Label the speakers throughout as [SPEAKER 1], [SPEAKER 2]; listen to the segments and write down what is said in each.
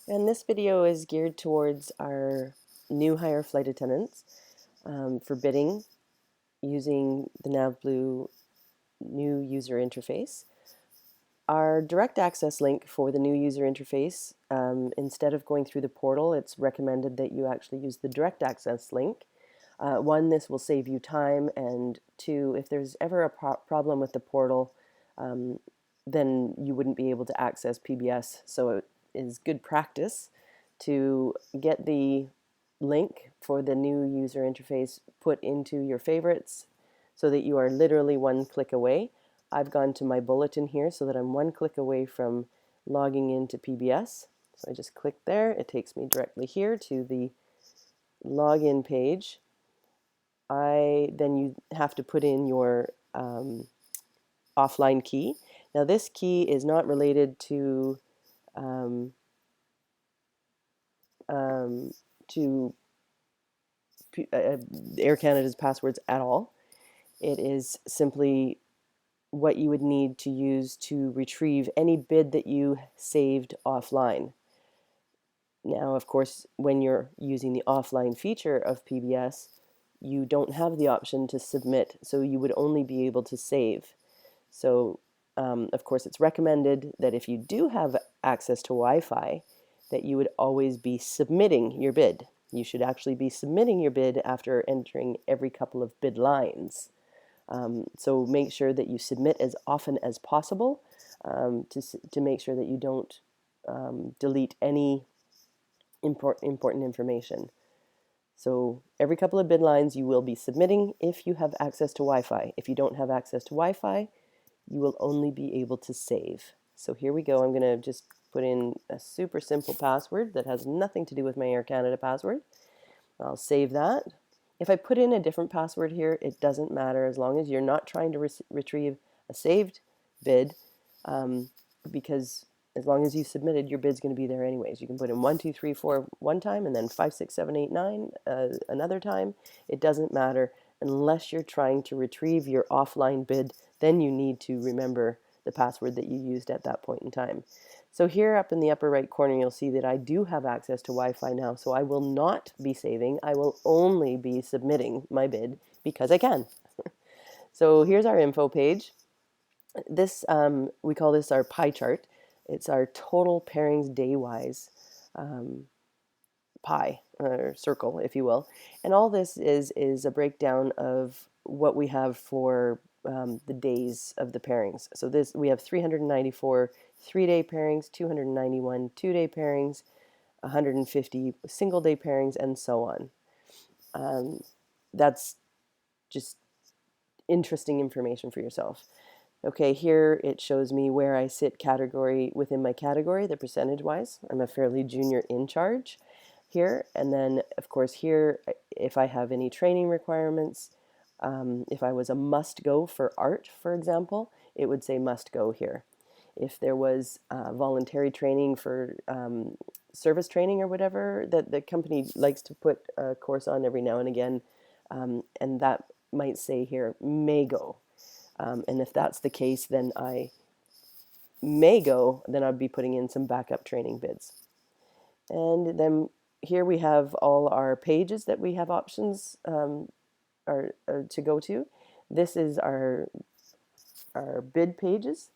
[SPEAKER 1] And this video is geared towards our new hire flight attendants for bidding using the NavBlue new user interface. Our direct access link for the new user interface, instead of going through the portal, it's recommended that you actually use the direct access link. One, this will save you time, and two, if there's ever a problem with the portal, then you wouldn't be able to access PBS. So it is good practice to get the link for the new user interface put into your favorites so that you are literally one click away. I've gone to my bulletin here so that I'm one click away from logging into PBS. So I just click there. It takes me directly here to the login page. Then you have to put in your offline key. Now this key is not related to to Air Canada's passwords at all. It is simply what you would need to use to retrieve any bid that you saved offline. Now, of course, when you're using the offline feature of PBS, you don't have the option to submit, so you would only be able to save. So, of course, it's recommended that if you do have access to Wi-Fi, that you would always be submitting your bid. You should actually be submitting your bid after entering every couple of bid lines. So make sure that you submit as often as possible to make sure that you don't delete any important information. So every couple of bid lines you will be submitting if you have access to Wi-Fi. If you don't have access to Wi-Fi, you will only be able to save. So here we go. I'm going to just put in a super simple password that has nothing to do with my Air Canada password. I'll save that. If I put in a different password here, it doesn't matter as long as you're not trying to retrieve a saved bid, because as long as you submitted, your bid's going to be there anyways. You can put in 1, 2, 3, 4 one time and then 5, 6, 7, 8, 9 another time. It doesn't matter unless you're trying to retrieve your offline bid. Then you need to remember the password that you used at that point in time. So here up in the upper right corner, you'll see that I do have access to Wi-Fi now, so I will not be saving. I will only be submitting my bid because I can. So here's our info page. This, we call this our pie chart. It's our total pairings day-wise pie, or circle, if you will. And all this is a breakdown of what we have for the days of the pairings. So this, we have 394 3-day pairings, 291 2-day pairings, 150 single-day pairings, and so on. That's just interesting information for yourself. Okay, here it shows me where I sit category within my category, the percentage-wise. I'm a fairly junior in charge here. And then, of course, here, if I have any training requirements, if I was a must-go for art, for example, it would say must-go here. If there was voluntary training for service training or whatever, that the company likes to put a course on every now and again, and that might say here, may go. And if that's the case, then I may go, then I'd be putting in some backup training bids. And then here we have all our pages that we have options to go to. This is our bid pages,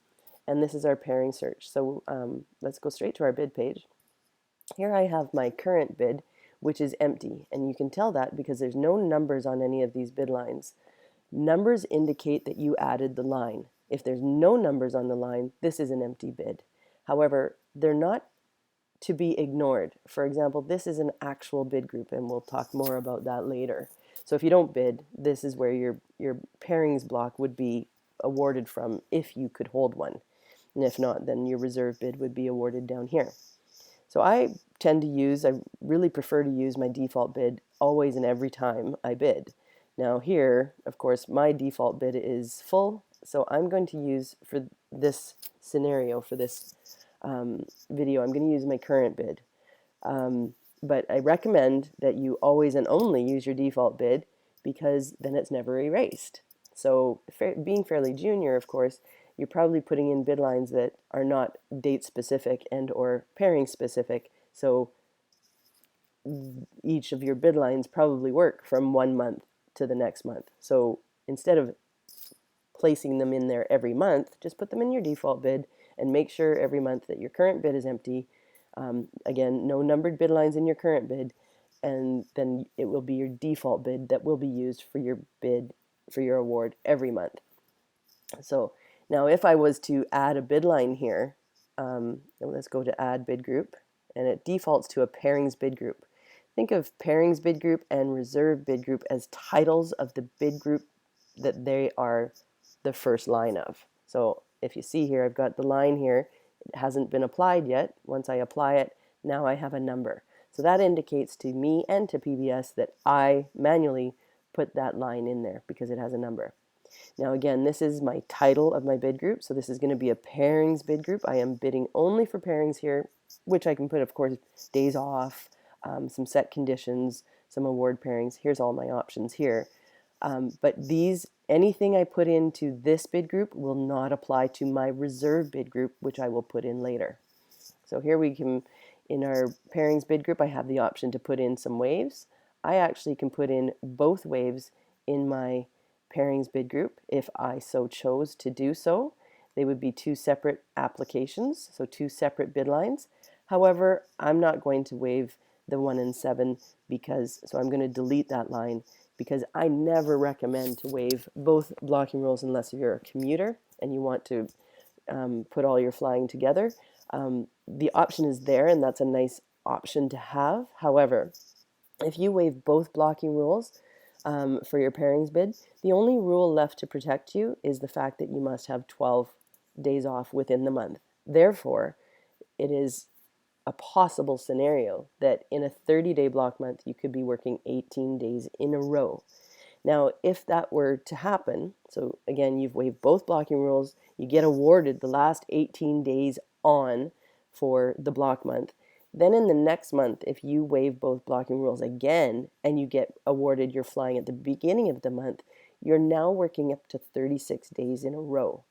[SPEAKER 1] and this is our pairing search. So let's go straight to our bid page. Here I have my current bid, which is empty, and you can tell that because there's no numbers on any of these bid lines. Numbers indicate that you added the line. If there's no numbers on the line, this is an empty bid. However, they're not to be ignored. For example, this is an actual bid group, and we'll talk more about that later. So if you don't bid, this is where your pairings block would be awarded from if you could hold one. And if not, then your reserve bid would be awarded down here. So I really prefer to use my default bid always and every time I bid. Now here, of course, my default bid is full, so I'm going to use, for this scenario, for this video, I'm going to use my current bid. But I recommend that you always and only use your default bid because then it's never erased. So being fairly junior, of course, you're probably putting in bid lines that are not date specific and or pairing specific. So each of your bid lines probably work from 1 month to the next month. So instead of placing them in there every month, just put them in your default bid and make sure every month that your current bid is empty. Again, no numbered bid lines in your current bid, and then it will be your default bid that will be used for your bid for your award every month. So now if I was to add a bid line here, let's go to add bid group, and it defaults to a pairings bid group. Think of pairings bid group and reserve bid group as titles of the bid group that they are the first line of. So if you see here, I've got the line here. It hasn't been applied yet. Once I apply it, now I have a number. So that indicates to me and to PBS that I manually put that line in there because it has a number. Now again, this is my title of my bid group, so this is going to be a pairings bid group. I am bidding only for pairings here, which I can put, of course, days off, some set conditions, some award pairings. Here's all my options here. But anything I put into this bid group will not apply to my reserve bid group, which I will put in later. So here we can, in our pairings bid group, I have the option to put in some waves. I actually can put in both waves in my pairings bid group if I so chose to do so. They would be two separate applications, so two separate bid lines. However, I'm not going to waive the 1 and 7 so I'm going to delete that line because I never recommend to waive both blocking rules unless you're a commuter and you want to put all your flying together. The option is there, and that's a nice option to have. However, if you waive both blocking rules for your pairings bid, the only rule left to protect you is the fact that you must have 12 days off within the month. Therefore, it is a possible scenario that in a 30-day block month, you could be working 18 days in a row. Now, if that were to happen, so again, you've waived both blocking rules, you get awarded the last 18 days on for the block month. Then in the next month, if you waive both blocking rules again and you get awarded your flying at the beginning of the month, you're now working up to 36 days in a row.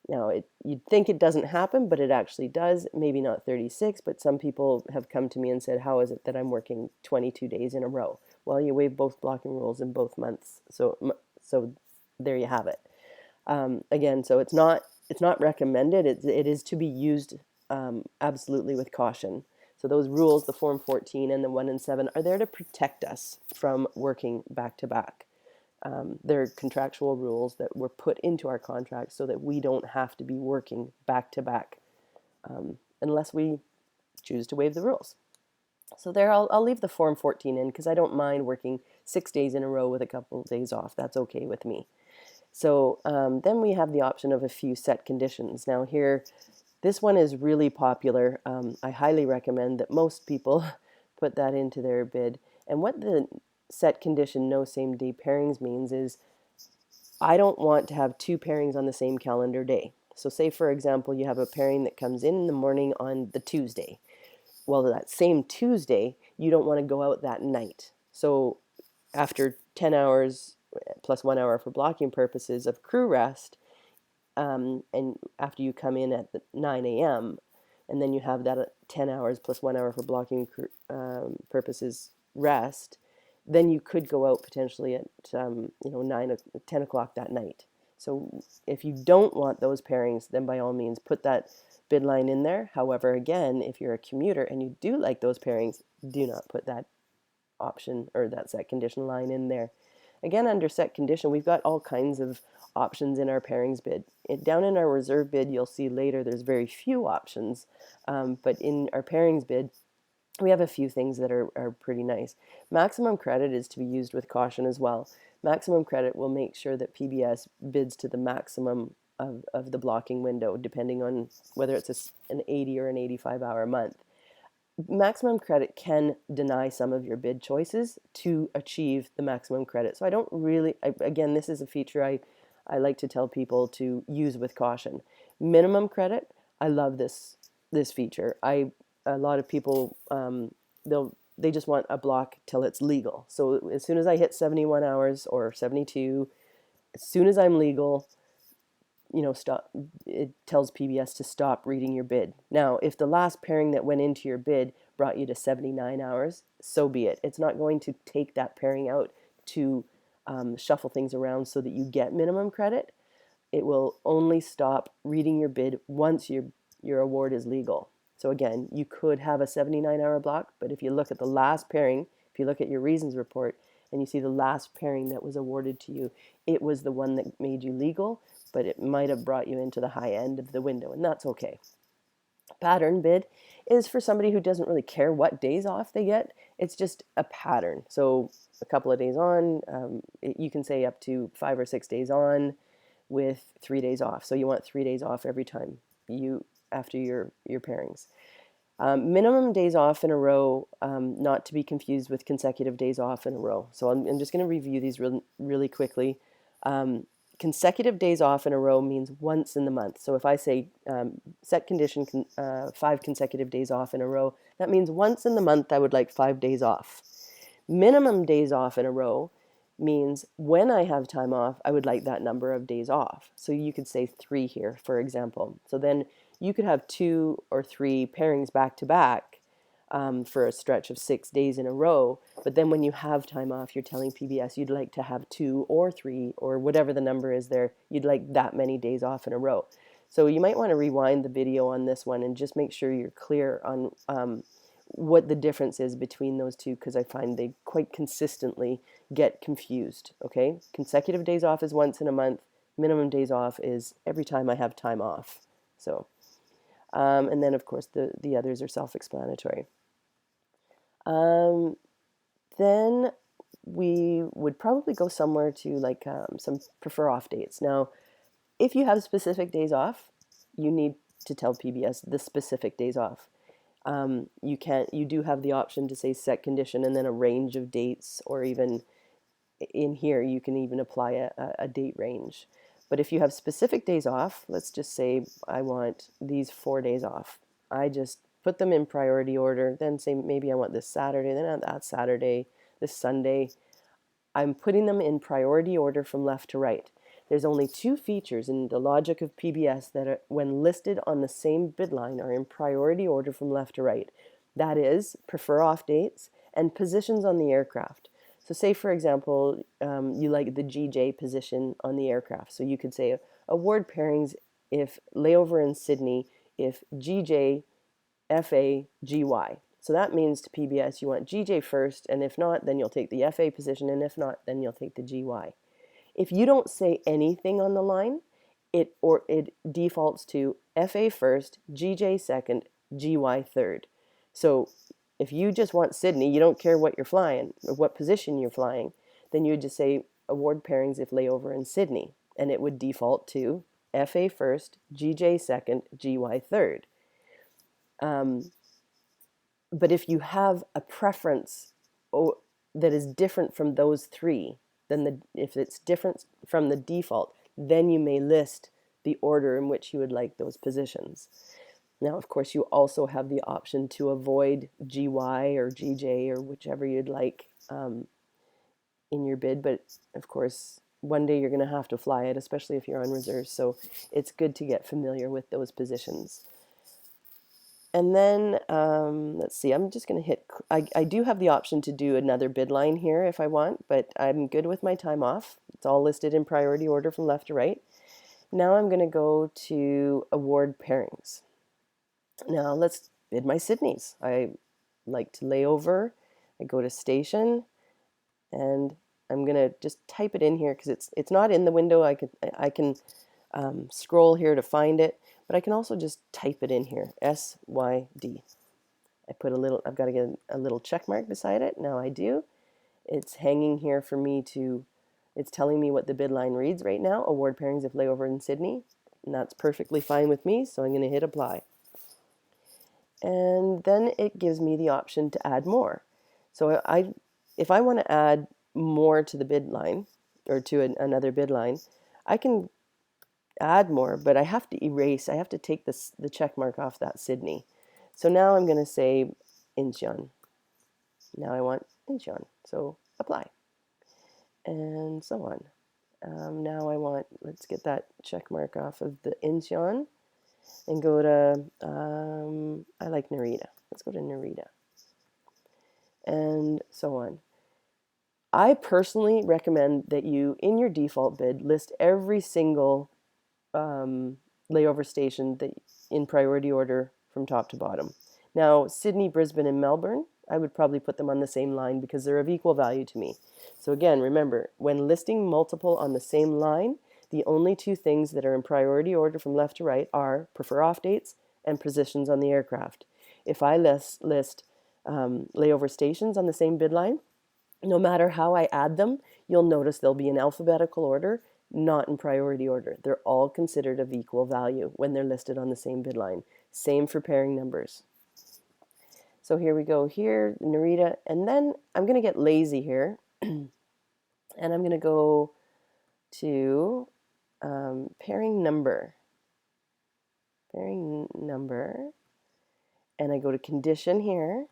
[SPEAKER 1] Now, you'd think it doesn't happen, but it actually does. Maybe not 36, but some people have come to me and said, how is it that I'm working 22 days in a row? Well, you waive both blocking rules in both months. So there you have it. Again, so it's not recommended. It is to be used absolutely with caution. So those rules, the Form 14 and the 1 and 7, are there to protect us from working back to back. They're contractual rules that were put into our contract so that we don't have to be working back to back unless we choose to waive the rules. So there, I'll leave the Form 14 in because I don't mind working 6 days in a row with a couple of days off. That's okay with me. So then we have the option of a few set conditions. Now here, this one is really popular. I highly recommend that most people put that into their bid. And what the set condition no same day pairings means is I don't want to have two pairings on the same calendar day. So say, for example, you have a pairing that comes in the morning on the Tuesday. Well, that same Tuesday, you don't want to go out that night. So after 10 hours plus 1 hour for blocking purposes of crew rest, and after you come in at 9 a.m., and then you have that 10 hours plus 1 hour for blocking purposes rest, then you could go out potentially at 10 o'clock that night. So if you don't want those pairings, then by all means put that bid line in there. However, again, if you're a commuter and you do like those pairings, do not put that option or that set condition line in there. Again, under set condition, we've got all kinds of options in our pairings bid. Down in our reserve bid, you'll see later there's very few options, but in our pairings bid, we have a few things that are pretty nice. Maximum credit is to be used with caution as well. Maximum credit will make sure that PBS bids to the maximum of the blocking window, depending on whether it's an 80 or an 85-hour month. Maximum credit can deny some of your bid choices to achieve the maximum credit. So I don't really, again, this is a feature I like to tell people to use with caution. Minimum credit, I love this feature. A lot of people, they just want a block till it's legal. So as soon as I hit 71 hours or 72, as soon as I'm legal, stop. It tells PBS to stop reading your bid. Now, if the last pairing that went into your bid brought you to 79 hours, so be it. It's not going to take that pairing out to shuffle things around so that you get minimum credit. It will only stop reading your bid once your award is legal. So again, you could have a 79-hour block, but if you look at the last pairing, if you look at your reasons report and you see the last pairing that was awarded to you, it was the one that made you legal, but it might have brought you into the high end of the window, and that's okay. Pattern bid is for somebody who doesn't really care what days off they get. It's just a pattern. So a couple of days on, you can say up to 5 or 6 days on with 3 days off. So you want 3 days off every time after your pairings. Minimum days off in a row, not to be confused with consecutive days off in a row. So I'm just going to review these really quickly. Consecutive days off in a row means once in the month. So if I say set condition 5 consecutive days off in a row, that means once in the month I would like 5 days off. Minimum days off in a row means when I have time off, I would like that number of days off. So you could say 3 here, for example. So then you could have 2 or 3 pairings back to back for a stretch of 6 days in a row. But then when you have time off, you're telling PBS you'd like to have 2 or 3 or whatever the number is there. You'd like that many days off in a row. So you might want to rewind the video on this one and just make sure you're clear on what the difference is between those two, because I find they quite consistently get confused. Okay, consecutive days off is once in a month. Minimum days off is every time I have time off. So, and then of course the others are self-explanatory. Then we would probably go somewhere to like some prefer off dates. Now, if you have specific days off, you need to tell PBS the specific days off. You do have the option to say set condition and then a range of dates, or even in here you can even apply a date range. But if you have specific days off, let's just say I want these 4 days off. I just put them in priority order, then say maybe I want this Saturday, then that Saturday, this Sunday. I'm putting them in priority order from left to right. There's only 2 features in the logic of PBS that are, when listed on the same bid line, are in priority order from left to right. That is, prefer off dates and positions on the aircraft. So say, for example, you like the GJ position on the aircraft. So you could say award pairings if layover in Sydney, if GJ, FA, GY. So that means to PBS you want GJ first, and if not, then you'll take the FA position, and if not, then you'll take the GY. If you don't say anything on the line, it defaults to FA first, GJ second, GY third. So if you just want Sydney, you don't care what you're flying or what position you're flying, then you would just say award pairings if layover in Sydney, and it would default to FA first, GJ second, GY third. But if you have a preference that is different from those 3, then if it's different from the default, then you may list the order in which you would like those positions. Now, of course, you also have the option to avoid GY or GJ or whichever you'd like in your bid, but of course, one day you're going to have to fly it, especially if you're on reserve, so it's good to get familiar with those positions. And then, let's see, I'm just going to hit, I do have the option to do another bid line here if I want, but I'm good with my time off. It's all listed in priority order from left to right. Now I'm going to go to award pairings. Now let's bid my Sydneys. I like to lay over. I go to station, and I'm going to just type it in here because it's not in the window. I can scroll here to find it. But I can also just type it in here, SYD. I've got to get a little check mark beside it. Now I do. It's hanging here for me it's telling me what the bid line reads right now, award pairings if layover in Sydney. And that's perfectly fine with me, so I'm going to hit apply. And then it gives me the option to add more. So if I want to add more to the bid line, or to another bid line, I can add more, but I have to take the check mark off that Sydney. So now I'm going to say Incheon. Now I want Incheon, so apply. And so on. Now let's get that check mark off of the Incheon and go to, I like Narita. Let's go to Narita. And so on. I personally recommend that you, in your default bid, list every single layover station that in priority order from top to bottom. Now, Sydney, Brisbane, and Melbourne, I would probably put them on the same line because they're of equal value to me. So again, remember, when listing multiple on the same line, the only two things that are in priority order from left to right are prefer off dates and positions on the aircraft. If I list layover stations on the same bid line, no matter how I add them, you'll notice they'll be in alphabetical order, not in priority order. They're all considered of equal value when they're listed on the same bid line. Same for pairing numbers. So here we go here, Narita, and then I'm going to get lazy here, and I'm going to go to pairing number. Pairing number, and I go to condition here.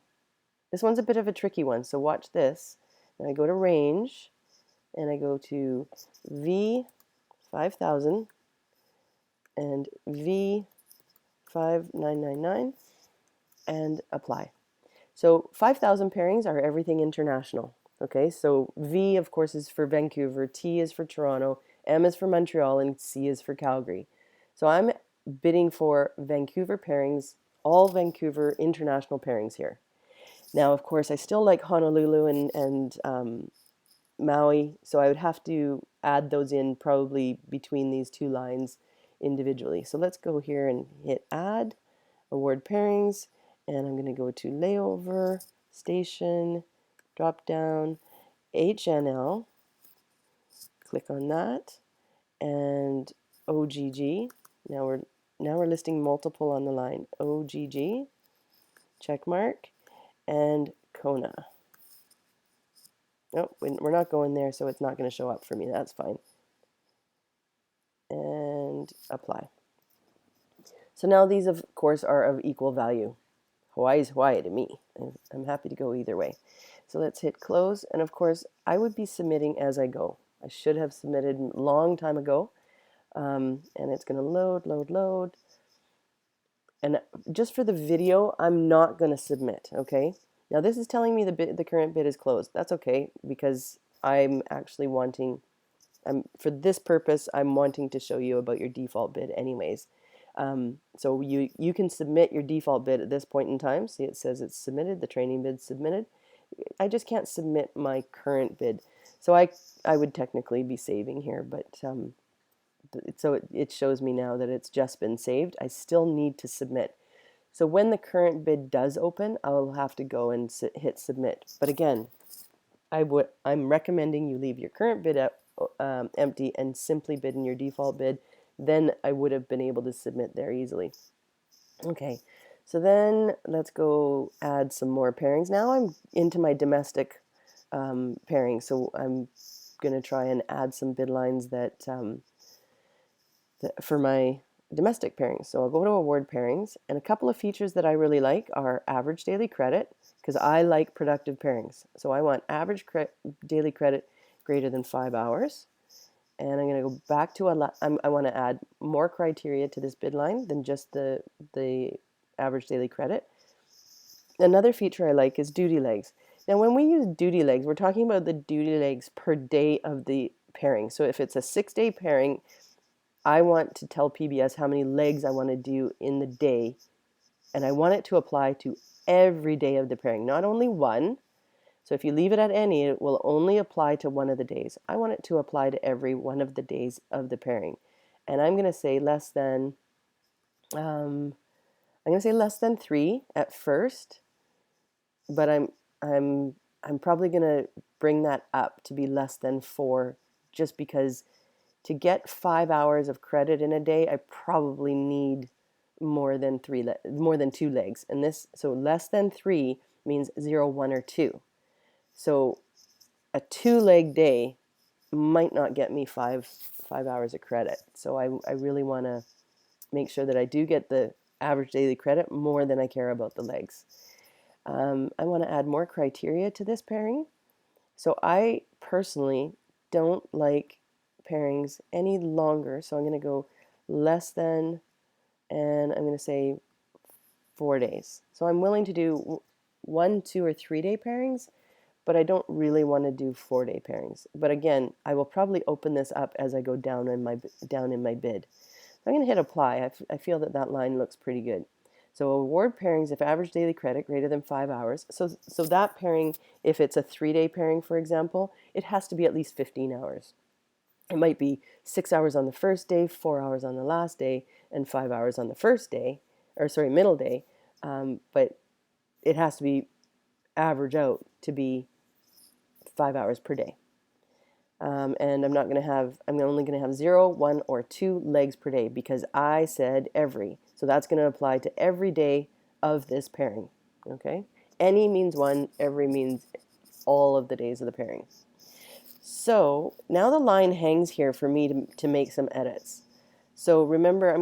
[SPEAKER 1] This one's a bit of a tricky one, so watch this. And I go to range, and I go to V5000 and V5999 and apply. So 5,000 pairings are everything international. Okay, so V, of course, is for Vancouver, T is for Toronto, M is for Montreal, and C is for Calgary. So I'm bidding for Vancouver pairings, all Vancouver international pairings here. Now, of course, I still like Honolulu and Maui, so I would have to add those in probably between these two lines individually. So let's go here and hit add, award pairings, and I'm going to go to layover, station, drop down, HNL, click on that, and OGG. Now we're listing multiple on the line. OGG, check mark, and Kona. Nope, we're not going there, so it's not going to show up for me. That's fine. And apply. So now these, of course, are of equal value. Hawaii's Hawaii to me. I'm happy to go either way. So let's hit close. And of course, I would be submitting as I go. I should have submitted a long time ago. And it's going to load. And just for the video, I'm not going to submit, okay? Now this is telling me the current bid is closed. That's okay, because I'm actually wanting, for this purpose, I'm wanting to show you about your default bid anyways. So you can submit your default bid at this point in time. See, it says it's submitted, the training bid's submitted. I just can't submit my current bid. So I would technically be saving here, but so it shows me now that it's just been saved. I still need to submit. So when the current bid does open, I'll have to go and hit submit. But again, I'm recommending you leave your current bid empty and simply bid in your default bid. Then I would have been able to submit there easily. Okay, so then let's go add some more pairings. Now I'm into my domestic pairings, so I'm going to try and add some bid lines that for my domestic pairings. So I'll go to award pairings, and a couple of features that I really like are average daily credit, because I like productive pairings. So I want average daily credit greater than 5 hours. And I'm going to go back to I want to add more criteria to this bid line than just the average daily credit. Another feature I like is duty legs. Now, when we use duty legs, we're talking about the duty legs per day of the pairing. So if it's a 6-day pairing, I want to tell PBS how many legs I want to do in the day, and I want it to apply to every day of the pairing, not only one. So if you leave it at any, it will only apply to one of the days. I want it to apply to every one of the days of the pairing. And I'm going to say less than, I'm going to say less than 3 at first, but I'm probably going to bring that up to be less than 4, just because to get 5 hours of credit in a day, I probably need more than 2 legs. And this, so less than 3 means 0, 1, or 2. So a 2-leg day might not get me five hours of credit. So I really want to make sure that I do get the average daily credit more than I care about the legs. I want to add more criteria to this pairing. So I personally don't like pairings any longer. So I'm going to go less than, and I'm going to say 4 days. So I'm willing to do 1, 2, or 3 day pairings, but I don't really want to do 4 day pairings. But again, I will probably open this up as I go down in my bid. I'm going to hit apply. I feel that that line looks pretty good. So award pairings if average daily credit greater than 5 hours. So that pairing, if it's a 3 day pairing, for example, it has to be at least 15 hours. It might be 6 hours on the first day, 4 hours on the last day, and 5 hours on the first day, or sorry, middle day. But it has to be average out to be 5 hours per day. And I'm only going to have 0, 1, or 2 legs per day because I said every. So that's going to apply to every day of this pairing. Okay? Any means 1, every means all of the days of the pairing. So now the line hangs here for me to make some edits. So remember,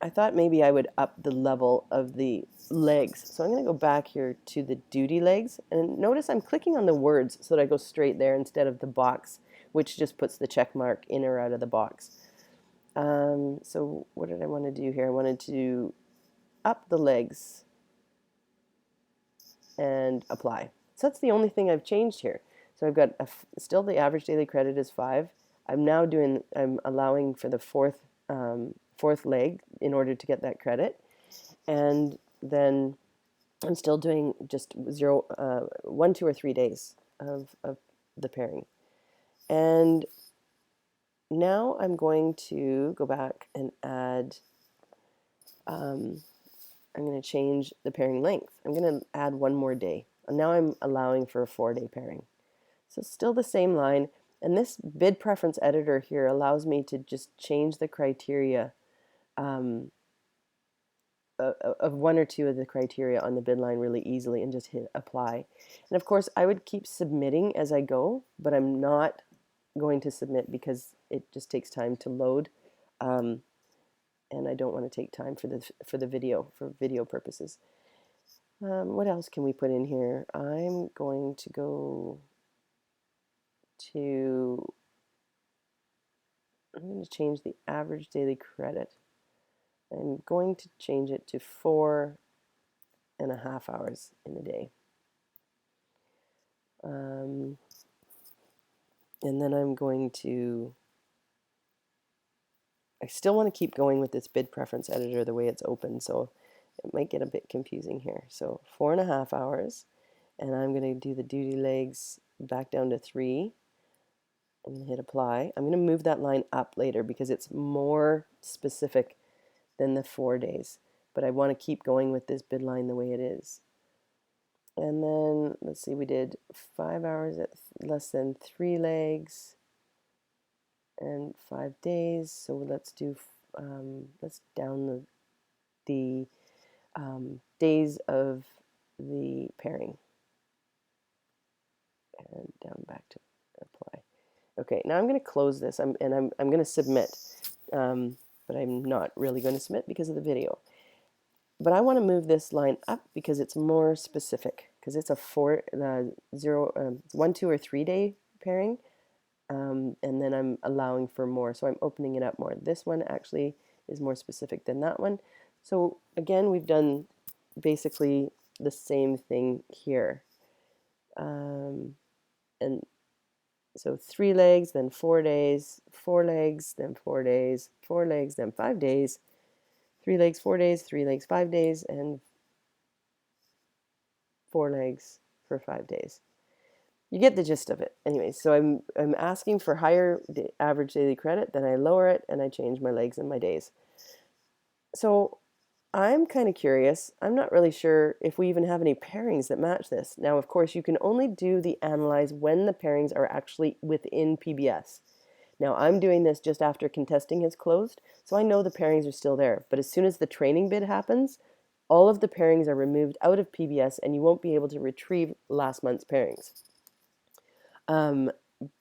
[SPEAKER 1] I thought maybe I would up the level of the legs. So I'm going to go back here to the duty legs. And notice I'm clicking on the words so that I go straight there instead of the box, which just puts the check mark in or out of the box. So what did I want to do here? I wanted to up the legs and apply. So that's the only thing I've changed here. So I've got still the average daily credit is 5. I'm allowing for the fourth leg in order to get that credit. And then I'm still doing just 0, 1, 2, or 3 days of the pairing. And now I'm going to go back and add, I'm going to change the pairing length. I'm going to add 1 more day. And now I'm allowing for a 4-day pairing. So still the same line. And this bid preference editor here allows me to just change the criteria of 1 or 2 of the criteria on the bid line really easily and just hit apply. And of course, I would keep submitting as I go, but I'm not going to submit because it just takes time to load, and I don't want to take time for the video for video purposes. What else can we put in here? I'm going to go to, I'm going to change the average daily credit. I'm going to change it to 4.5 hours in a day. And then I'm going to, I still want to keep going with this bid preference editor the way it's open, so it might get a bit confusing here. So 4.5 hours, and I'm going to do the duty legs back down to 3. I'm going to hit apply. I'm going to move that line up later because it's more specific than the 4 days, but I want to keep going with this bid line the way it is. And then let's see, we did 5 hours at less than 3 legs and 5 days. So let's do let's down the days of the pairing and down back to apply. Okay, now I'm going to close this. I'm going to submit, but I'm not really going to submit because of the video. But I want to move this line up because it's more specific, because it's a 1, 2, or 3 day pairing, and then I'm allowing for more, so I'm opening it up more. This one actually is more specific than that one. So again, we've done basically the same thing here. And so 3 legs, then 4 days, 4 legs, then 4 days, 4 legs, then 5 days, 3 legs, 4 days, 3 legs, 5 days, and 4 legs for 5 days. You get the gist of it. Anyway, so I'm asking for higher average daily credit, then I lower it, and I change my legs and my days. So I'm kind of curious. I'm not really sure if we even have any pairings that match this. Now, of course, you can only do the analyze when the pairings are actually within PBS. Now, I'm doing this just after contesting has closed, so I know the pairings are still there. But as soon as the training bid happens, all of the pairings are removed out of PBS, and you won't be able to retrieve last month's pairings.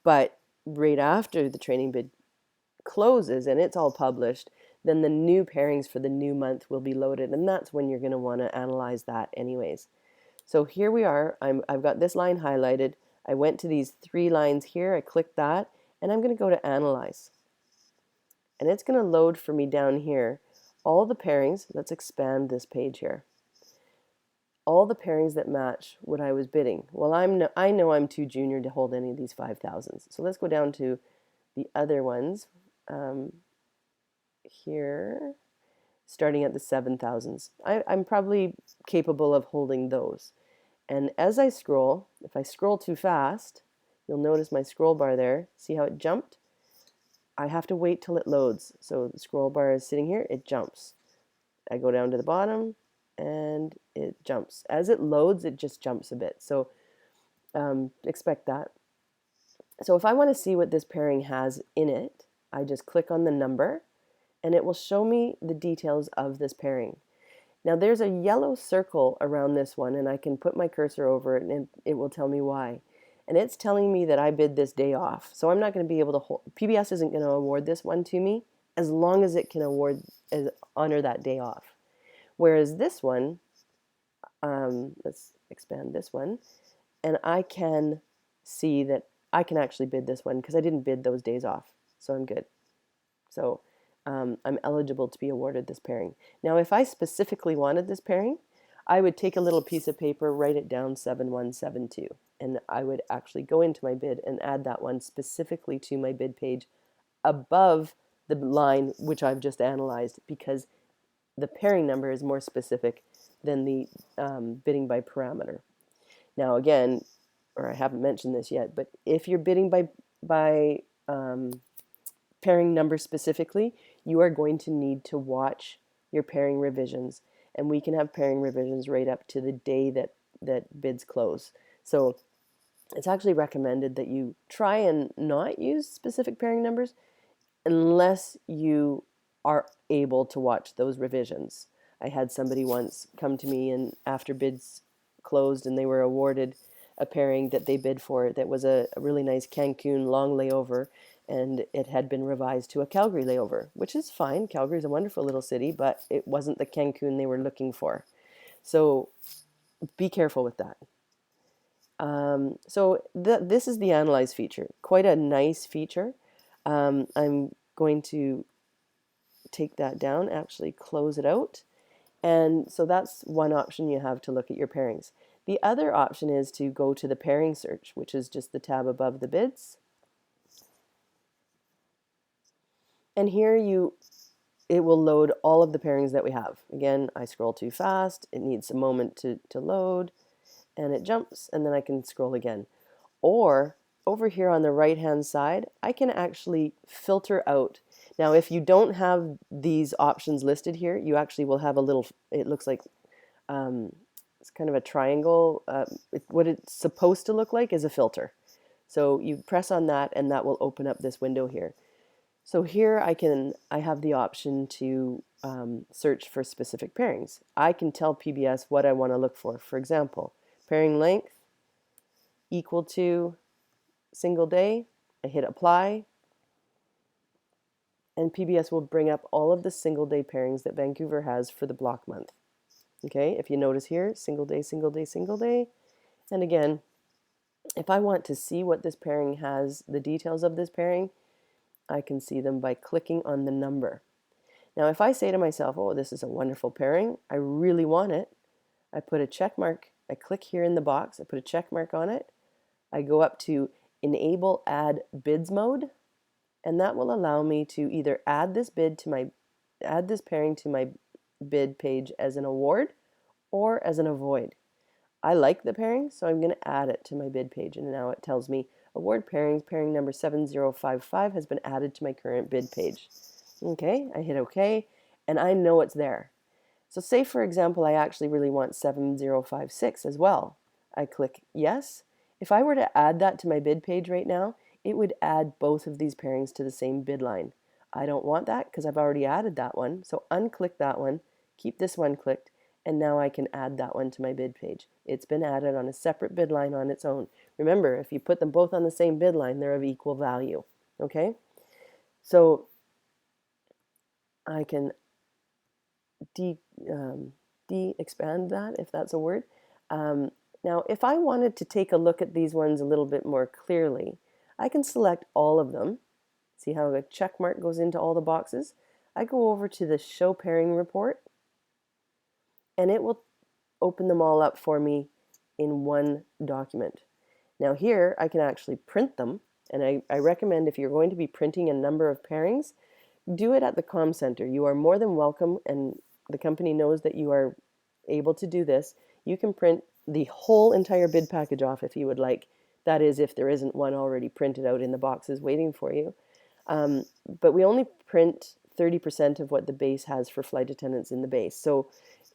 [SPEAKER 1] But right after the training bid closes and it's all published, then the new pairings for the new month will be loaded, and that's when you're going to want to analyze that anyways. So here we are. I've got this line highlighted. I went to these 3 lines here. I clicked that, And I'm going to go to Analyze. And it's going to load for me down here all the pairings. Let's expand this page here. All the pairings that match what I was bidding. Well, I know I'm too junior to hold any of these 5,000s. So let's go down to the other ones here, starting at the 7,000s. I'm probably capable of holding those. And as I scroll, if I scroll too fast, you'll notice my scroll bar there. See how it jumped? I have to wait till it loads. So the scroll bar is sitting here, it jumps. I go down to the bottom and it jumps. As it loads, it just jumps a bit. So expect that. So if I want to see what this pairing has in it, I just click on the number and it will show me the details of this pairing. Now there's a yellow circle around this one and I can put my cursor over it and it will tell me why. And it's telling me that I bid this day off. So I'm not going to be able to hold, PBS isn't going to award this one to me as long as it can honor that day off. Whereas this one, let's expand this one, and I can see that I can actually bid this one because I didn't bid those days off. So I'm good. So I'm eligible to be awarded this pairing. Now, if I specifically wanted this pairing, I would take a little piece of paper, write it down 7172, and I would actually go into my bid and add that one specifically to my bid page above the line which I've just analyzed, because the pairing number is more specific than the bidding by parameter. Now again, or I haven't mentioned this yet, but if you're bidding by pairing number specifically, you are going to need to watch your pairing revisions, and we can have pairing revisions right up to the day that bids close. So it's actually recommended that you try and not use specific pairing numbers unless you are able to watch those revisions. I had somebody once come to me and after bids closed and they were awarded a pairing that they bid for that was a really nice Cancun long layover, and it had been revised to a Calgary layover, which is fine. Calgary is a wonderful little city, but it wasn't the Cancun they were looking for. So be careful with that. This is the Analyze feature. Quite a nice feature. I'm going to take that down, actually close it out. And so that's one option you have to look at your pairings. The other option is to go to the pairing search, which is just the tab above the bids. And here it will load all of the pairings that we have. Again, I scroll too fast. It needs a moment to load, and it jumps, and then I can scroll again. Or over here on the right-hand side, I can actually filter out. Now, if you don't have these options listed here, you actually will have a little, it looks like it's kind of a triangle. What it's supposed to look like is a filter. So you press on that and that will open up this window here. So here I have the option to search for specific pairings. I can tell PBS what I want to look for. For example, pairing length equal to single day. I hit apply, and PBS will bring up all of the single day pairings that Vancouver has for the block month. Okay, if you notice here, single day, single day, single day. And again, if I want to see what this pairing has, the details of this pairing, I can see them by clicking on the number. Now, if I say to myself, oh, this is a wonderful pairing, I really want it, I put a check mark, I click here in the box, I put a check mark on it, I go up to Enable Add Bids Mode, and that will allow me to either add this pairing to my bid page as an award or as an avoid. I like the pairing, so I'm going to add it to my bid page, and now it tells me award pairings, pairing number 7055 has been added to my current bid page. Okay, I hit OK, and I know it's there. So say, for example, I actually really want 7056 as well. I click yes. If I were to add that to my bid page right now, it would add both of these pairings to the same bid line. I don't want that because I've already added that one. So unclick that one, keep this one clicked, and now I can add that one to my bid page. It's been added on a separate bid line on its own. Remember, if you put them both on the same bid line, they're of equal value. Okay? So I can expand that, if that's a word. Now, if I wanted to take a look at these ones a little bit more clearly, I can select all of them. See how a check mark goes into all the boxes? I go over to the Show Pairing Report, and it will open them all up for me in one document. Now here, I can actually print them, and I recommend if you're going to be printing a number of pairings, do it at the comm center. You are more than welcome, and the company knows that you are able to do this. You can print the whole entire bid package off if you would like. That is, if there isn't one already printed out in the boxes waiting for you. But we only print 30% of what the base has for flight attendants in the base. So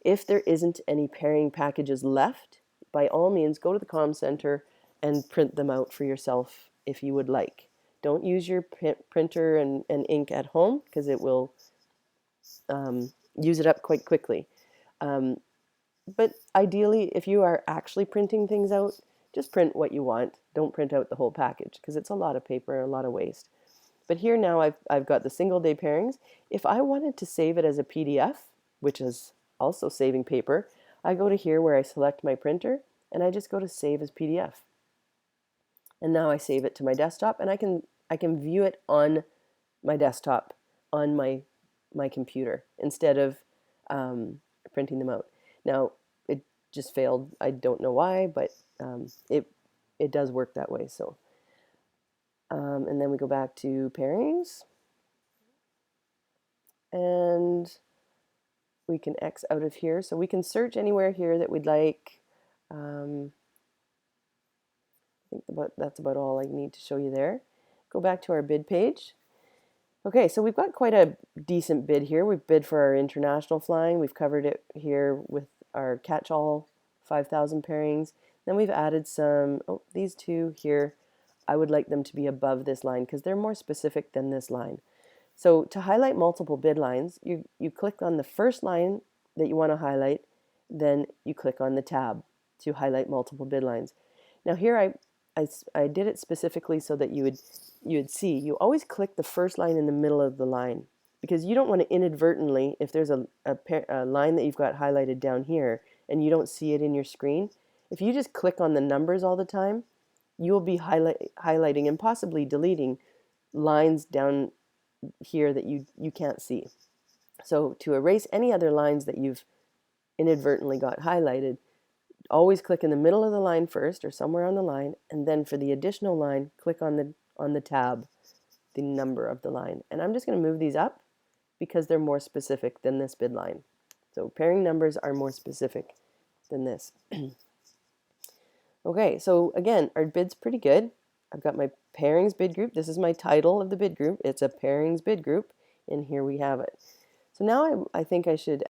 [SPEAKER 1] if there isn't any pairing packages left, by all means, go to the comm center and print them out for yourself if you would like. Don't use your printer and ink at home because it will use it up quite quickly. But ideally, if you are actually printing things out, just print what you want. Don't print out the whole package because it's a lot of paper, a lot of waste. But here now I've got the single day pairings. If I wanted to save it as a PDF, which is also saving paper, I go to here where I select my printer and I just go to Save as PDF. And now I save it to my desktop, and I can view it on my desktop on my computer instead of printing them out. Now it just failed. I don't know why, but it does work that way. So and then we go back to pairings, and we can X out of here. So we can search anywhere here that we'd like. I think that's about all I need to show you there. Go back to our bid page. Okay, so we've got quite a decent bid here. We've bid for our international flying. We've covered it here with our catch-all 5,000 pairings. Then we've added some, these two here, I would like them to be above this line because they're more specific than this line. So to highlight multiple bid lines, you click on the first line that you want to highlight, then you click on the tab to highlight multiple bid lines. Now here I did it specifically so that you would see, you always click the first line in the middle of the line because you don't want to inadvertently, if there's a line that you've got highlighted down here and you don't see it in your screen, if you just click on the numbers all the time, you will be highlighting and possibly deleting lines down here that you can't see. So to erase any other lines that you've inadvertently got highlighted, always click in the middle of the line first or somewhere on the line, and then for the additional line, click on the tab, the number of the line. And I'm just going to move these up because they're more specific than this bid line. So pairing numbers are more specific than this. Okay, so again, our bid's pretty good. I've got my pairings bid group. This is my title of the bid group. It's a pairings bid group, and here we have it. So now I think I should